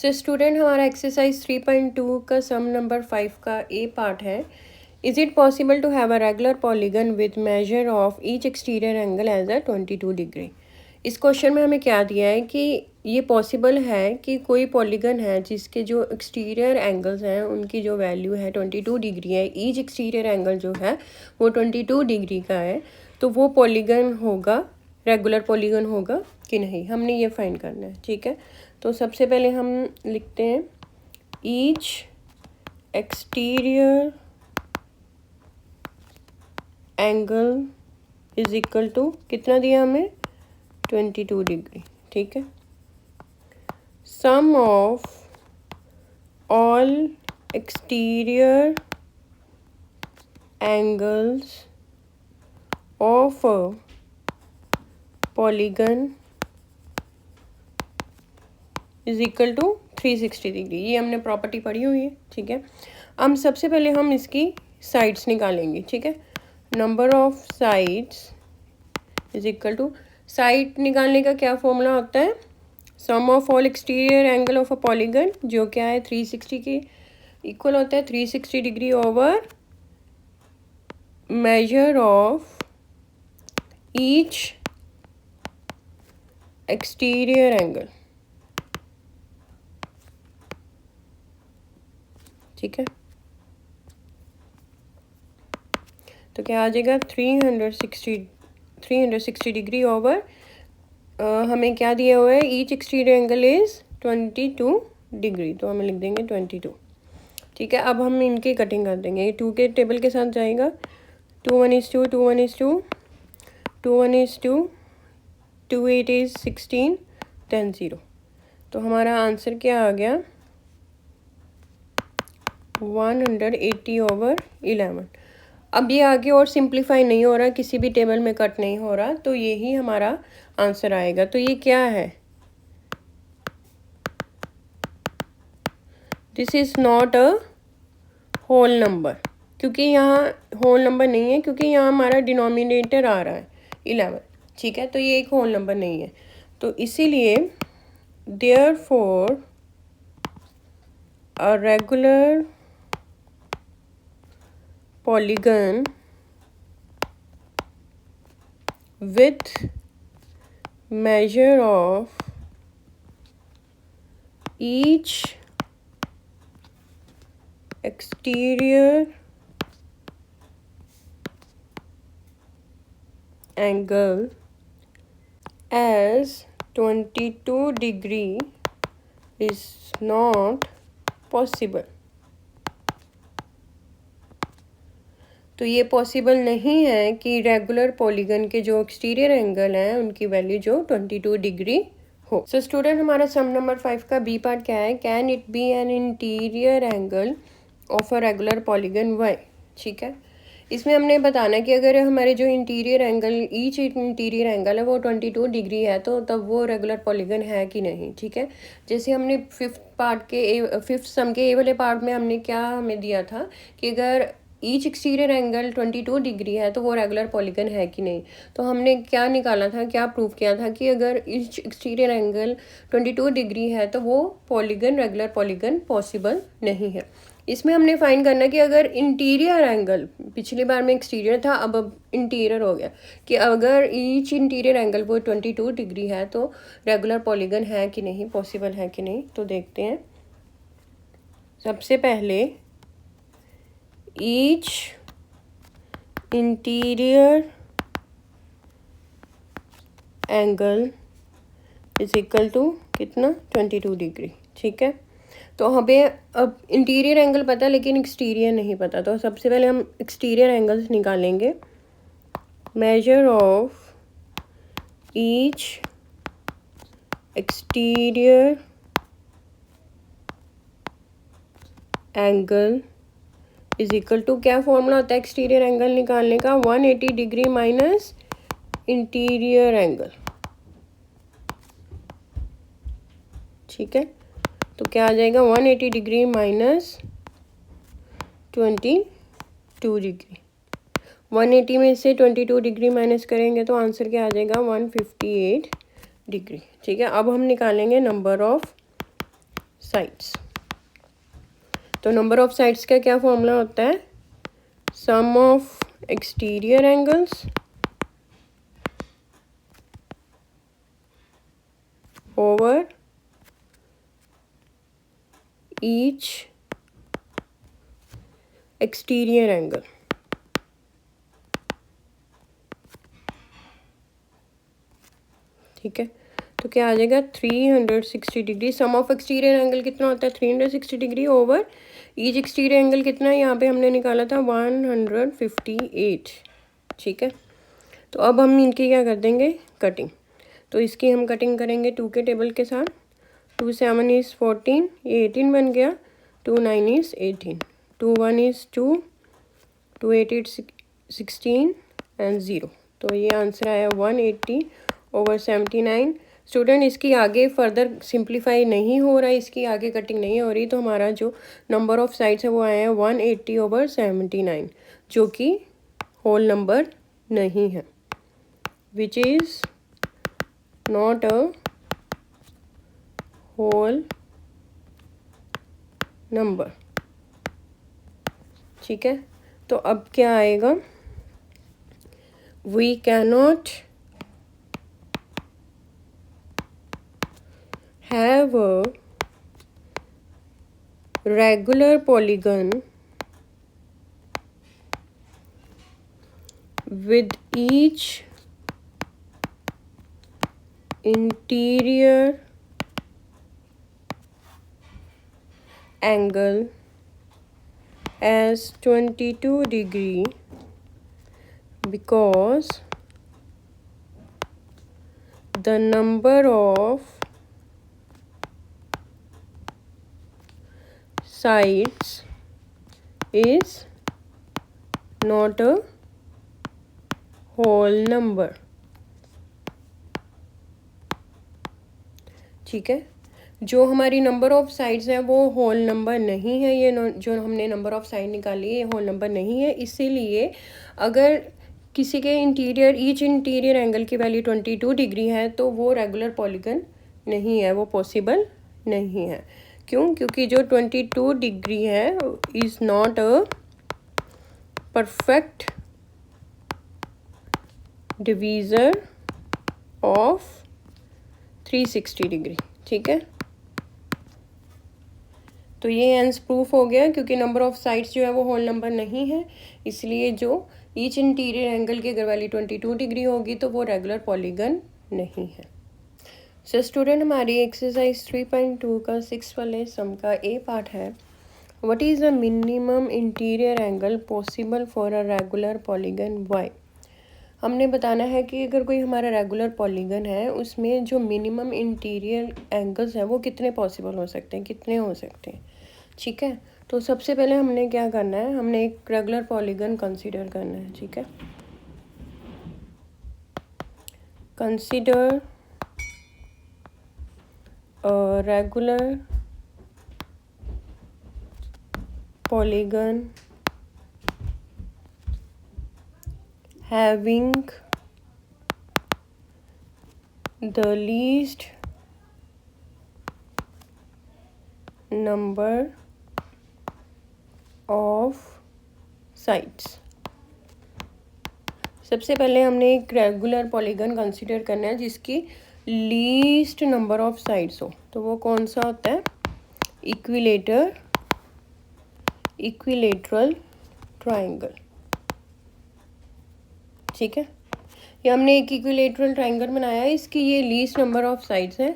सो student हमारा exercise 3.2 का सम number 5 का ए पार्ट है. Is it possible to have a regular polygon with measure of each exterior angle as a 22 degree. इस question में हमें क्या दिया है कि ये पॉसिबल है कि कोई पॉलीगन है जिसके जो एक्सटीरियर एंगल्स हैं उनकी जो वैल्यू है 22 डिग्री है. ईच एक्सटीरियर एंगल जो है वो 22 डिग्री का है. तो वो पॉलीगन होगा, रेगुलर पॉलीगन होगा कि नहीं, हमने ये फाइंड करना है. ठीक है, तो सबसे पहले हम लिखते हैं each exterior angle is equal to कितना दिया हमें 22 डिग्री. ठीक है, sum of all exterior angles of a polygon is equal to 360 degree. ये हमने प्रॉपर्टी पढ़ी हुई है. ठीक है, हम सबसे पहले हम इसकी साइड्स निकालेंगे. ठीक है, number of sides is equal to, side निकालने का क्या फॉर्मूला होता है, sum of all exterior angle of a polygon, जो क्या है 360 के इक्वल होता है. 360 degree over measure of each exterior angle. ठीक है, तो क्या आ जाएगा 360 डिग्री ओवर हमें क्या दिया हुआ है, each exterior angle is 22 degree, तो हमें लिख देंगे 22. ठीक है, अब हम इनकी कटिंग कर देंगे. ये 2 के टेबल के साथ जाएगा. 2 1 is 2, 2 1 is 2, 2 1 is 2, 2 8 is 16, 10 0. तो हमारा आंसर क्या आ गया 180/11. अब ये आगे और सिंप्लीफाई नहीं हो रहा, किसी भी टेबल में कट नहीं हो रहा, तो यही हमारा आंसर आएगा. तो ये क्या है, this is not a whole number, क्योंकि यहाँ होल नंबर नहीं है, क्योंकि यहाँ हमारा डिनोमिनेटर आ रहा है 11. ठीक है, तो ये एक होल नंबर नहीं है. तो इसीलिए therefore a regular polygon with measure of each exterior angle as 22 degree is not possible. तो ये पॉसिबल नहीं है कि रेगुलर पॉलीगन के जो एक्सटीरियर एंगल हैं उनकी वैल्यू जो 22 डिग्री हो. सो स्टूडेंट हमारा सम नंबर 5 का बी पार्ट क्या है, can it be an interior angle of a regular polygon why. ठीक है, इसमें हमने बताना कि अगर हमारे जो interior angle, each interior angle है वो 22 डिग्री है, तो तब वो रेगुलर पॉलीगन है कि नहीं. ठीक है, जैसे हमने फिफ्थ सम के ए वाले पार्ट में हमने क्या हमें दिया था कि अगर ईच एक्सटीरियर एंगल 22 डिग्री है तो वो रेगुलर पॉलीगन है कि नहीं. तो हमने क्या निकाला था, क्या प्रूव किया था कि अगर ईच एक्सटीरियर एंगल 22 डिग्री है तो वो पॉलीगन, रेगुलर पॉलीगन पॉसिबल नहीं है. इसमें हमने फाइंड करना कि अगर इंटीरियर एंगल, पिछली बार में एक्सटीरियर था, अब इंटीरियर हो गया, कि अगर ईच इंटीरियर एंगल वो 22 डिग्री है तो रेगुलर पॉलीगन है कि नहीं, पॉसिबल है कि नहीं. तो देखते हैं. सबसे पहले each interior angle is equal to कितना 22 डिग्री. ठीक है, तो हमें अब इंटीरियर एंगल पता लेकिन एक्सटीरियर नहीं पता. तो सबसे पहले हम एक्सटीरियर एंगल्स निकालेंगे. Measure of each exterior angle is equal to, क्या फॉर्मूला होता है एक्सटीरियर एंगल निकालने का, 180 डिग्री माइनस इंटीरियर एंगल. ठीक है, तो क्या आ जाएगा 180 डिग्री माइनस 22 डिग्री. 180 में से 22 डिग्री माइनस करेंगे तो आंसर क्या आ जाएगा 158 डिग्री. ठीक है, अब हम निकालेंगे नंबर ऑफ साइड्स। तो नंबर ऑफ साइड्स का क्या फॉर्मूला होता है? Sum of exterior angles over each exterior angle. ठीक है, तो क्या आ जाएगा? 360 degree. Sum of exterior angle कितना होता है? 360 degree over each exterior angle कितना है? यहाँ पे हमने निकाला था 158। ठीक है, तो अब हम इनकी क्या कर देंगे? कटिंग। तो इसकी हम कटिंग करेंगे 2 के टेबल के साथ। 2 7 इज़ 14, ये 18 बन गया। 2 9 इज़ 18, 2 1 इज़ 2, 2 8 इज़ 16 एंड 0। तो ये आंसर आया 180 ओवर 79। स्टूडेंट इसकी आगे फर्दर सिंप्लीफाई नहीं हो रहा है, इसकी आगे कटिंग नहीं हो रही, तो हमारा जो नंबर ऑफ साइड्स है वो आया है 180 ओवर 79, जो कि होल नंबर नहीं है, which is not a whole number. ठीक है, तो अब क्या आएगा? We cannot have a regular polygon with each interior angle as 22 degree because the number of sides is not a whole number। ठीक है, जो हमारी नंबर ऑफ साइड्स है वो होल नंबर नहीं है। ये जो हमने नंबर ऑफ साइड निकाली है ये होल नंबर नहीं है। इसीलिए अगर किसी के ईच इंटीरियर एंगल की वैल्यू 22 डिग्री है तो वो रेगुलर पॉलीगन नहीं है, वो पॉसिबल नहीं है। क्यों? क्योंकि जो 22 डिग्री है is not a perfect divisor of 360 degree. ठीक है, तो ये हेंस प्रूफ हो गया, क्योंकि नंबर ऑफ साइड्स जो है वो होल नंबर नहीं है, इसलिए जो ईच इंटीरियर एंगल की अगर वैल्यू 22 डिग्री होगी तो वो रेगुलर पॉलीगन नहीं है। सो स्टूडेंट, हमारी एक्सरसाइज 3.2 का 6 वाले सम का ए पार्ट है, what is the minimum interior angle possible for a regular polygon why. हमने बताना है कि अगर कोई हमारा रेगुलर पॉलीगन है उसमें जो मिनिमम इंटीरियर एंगल्स हैं वो कितने पॉसिबल हो सकते हैं, कितने हो सकते हैं। ठीक है, तो सबसे पहले हमने क्या करना है? हमने एक रेगुलर पॉलीगन कंसीडर करना है। ठीक है, consider regular polygon having the least number of sides। सबसे पहले हमने एक रेगुलर पॉलीगन कंसीडर करना है जिसकी लीस्ट नंबर ऑफ साइड्स हो। तो वो कौन सा होता है? Equilateral triangle. ठीक है, ये हमने एक इक्विलेटरल ट्राइंगल बनाया है, इसकी ये लीस्ट नंबर ऑफ साइड्स है,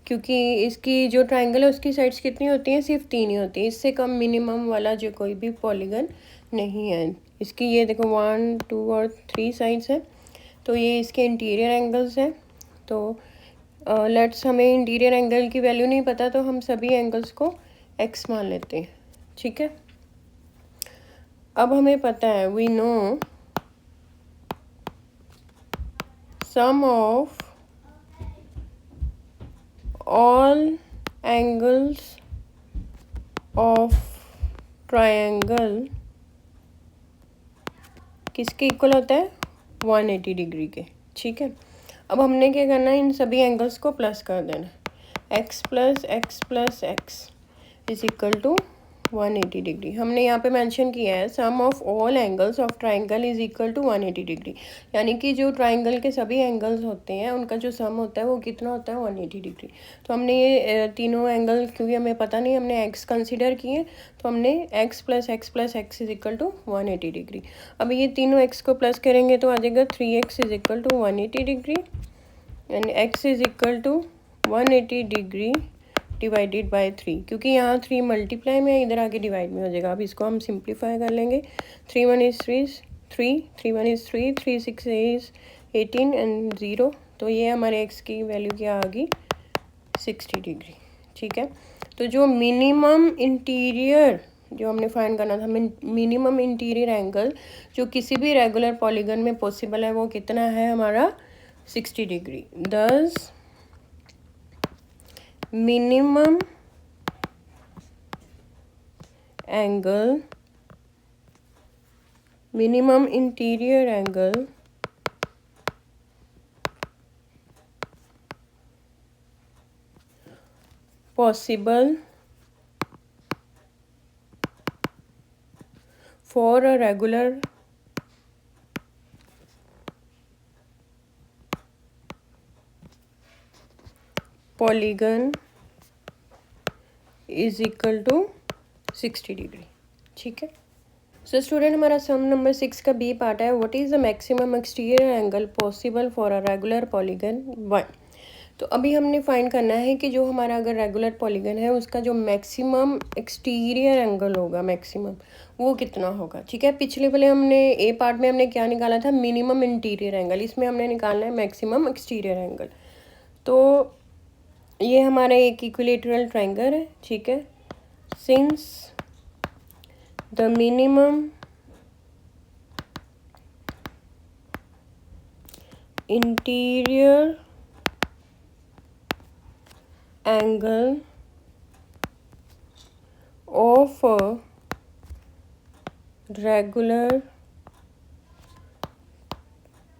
क्योंकि इसकी जो ट्राइंगल है उसकी साइड्स कितनी होती हैं? सिर्फ 3 ही होती हैं। इससे कम मिनिमम वाला जो कोई भी पॉलीगन नहीं है। इसकी ये देखो 1 2 और 3 साइड्स हैं, तो ये इसके इंटीरियर एंगल्स हैं। तो लेट्स हमें इंटीरियर एंगल की वैल्यू नहीं पता, तो हम सभी एंगल्स को x मान लेते हैं। ठीक है, अब हमें पता है, we know sum of all angles of triangle किसके इक्वल होता है? 180 डिग्री के। ठीक है, अब हमने क्या करना है? इन सभी एंगल्स को प्लस कर देना है। X plus x is equal to 180 degree. हमने यहाँ पे मेंशन किया है sum of all angles of triangle is equal to 180 degree, यानी कि जो ट्राइंगल के सभी एंगल्स होते हैं उनका जो सम होता है वो कितना होता है 180 डिग्री। तो हमने ये तीनों एंगल, क्योंकि हमें पता नहीं, हमने एक्स कंसिडर किए, तो हमने x plus x is equal to 180 degree. अब ये तीनों एक्स को प्लस करेंगे तो आ जाएगा 3x is equal to 180 degree and x is equal to 180 degree divided by 3, क्योंकि यहाँ 3 मल्टीप्लाई में है, इधर आके डिवाइड में हो जाएगा। अब इसको हम सिंप्लीफाई कर लेंगे। 3 1 इज 3, 3 1 इज 3, 3 6 इज 18 एंड 0, तो ये हमारे x की वैल्यू क्या आ गई 60 डिग्री। ठीक है, तो जो मिनिमम इंटीरियर जो हमने फाइंड करना था, मिनिमम इंटीरियर एंगल जो किसी भी रेगुलर पॉलीगन में पॉसिबल है वो कितना है हमारा 60 डिग्री। दस minimum angle, minimum interior angle possible for a regular polygon is equal to 60 degree. ठीक है, सो स्टूडेंट हमारा सम नंबर 6 का बी पार्ट है, what is the maximum exterior angle possible for a regular polygon 1। तो अभी हमने find करना है कि जो हमारा अगर रेगुलर पॉलीगन है उसका जो मैक्सिमम एक्सटीरियर एंगल होगा, मैक्सिमम वो कितना होगा। ठीक है, पिछले वाले हमने ए पार्ट में हमने क्या निकाला था, मिनिमम इंटीरियर एंगल, इसमें हमने निकालना है मैक्सिमम एक्सटीरियर एंगल। तो ये हमारा एक इक्विलेटरल ट्रायंगल है। ठीक है, since the minimum interior angle of a regular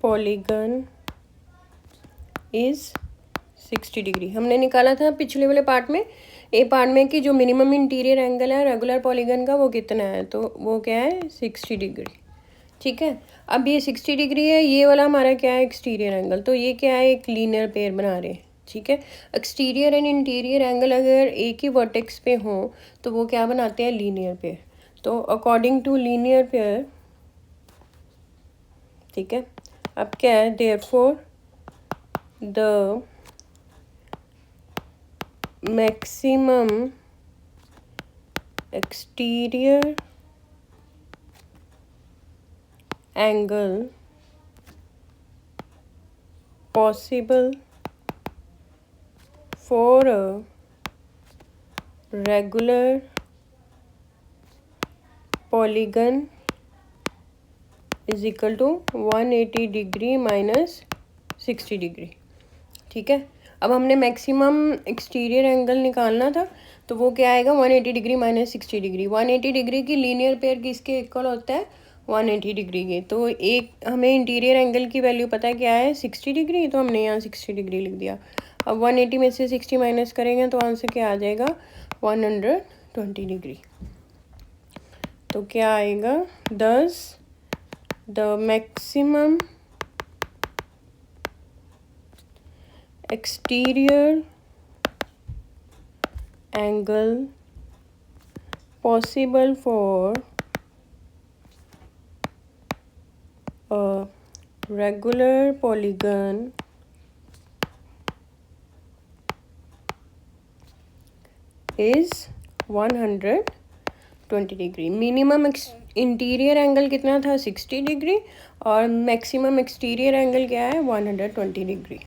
polygon is 60 degree. हमने निकाला था पिछले वाले पार्ट में, ए पार्ट में, कि जो मिनिमम इंटीरियर एंगल है रेगुलर पॉलीगन का वो कितना है, तो वो क्या है 60 डिग्री। ठीक है, अब ये 60 डिग्री है, ये वाला हमारा क्या है एक्सटीरियर एंगल, तो ये क्या है एक लीनियर पेयर बना रहे हैं। ठीक है, एक्सटीरियर एंड इंटीरियर एंगल अगर एक ही वर्टेक्स पे हो तो वो क्या बनाते हैं लीनियर पेयर। तो अकॉर्डिंग टू लीनियर पेयर, ठीक है, अब क्या है therefore the maximum exterior angle possible for a regular polygon is equal to 180 degree minus 60 degree. ठीक है, अब हमने मैक्सिमम एक्सटीरियर एंगल निकालना था, तो वो क्या आएगा 180 डिग्री माइनस 60 डिग्री। 180 डिग्री की लीनियर पेयर किसके इक्वल होता है 180 डिग्री के। तो एक हमें इंटीरियर एंगल की वैल्यू पता है क्या है 60 डिग्री, तो हमने यहाँ 60 डिग्री लिख दिया। अब 180 में से 60 माइनस करेंगे तो आंसर क्या आ जाएगा 120 डिग्री। तो क्या आएगा 10 the maximum exterior angle possible for a regular polygon is 120 degree. Minimum interior angle कितना था 60 डिग्री और मैक्सिमम एक्सटीरियर एंगल क्या है 120 डिग्री।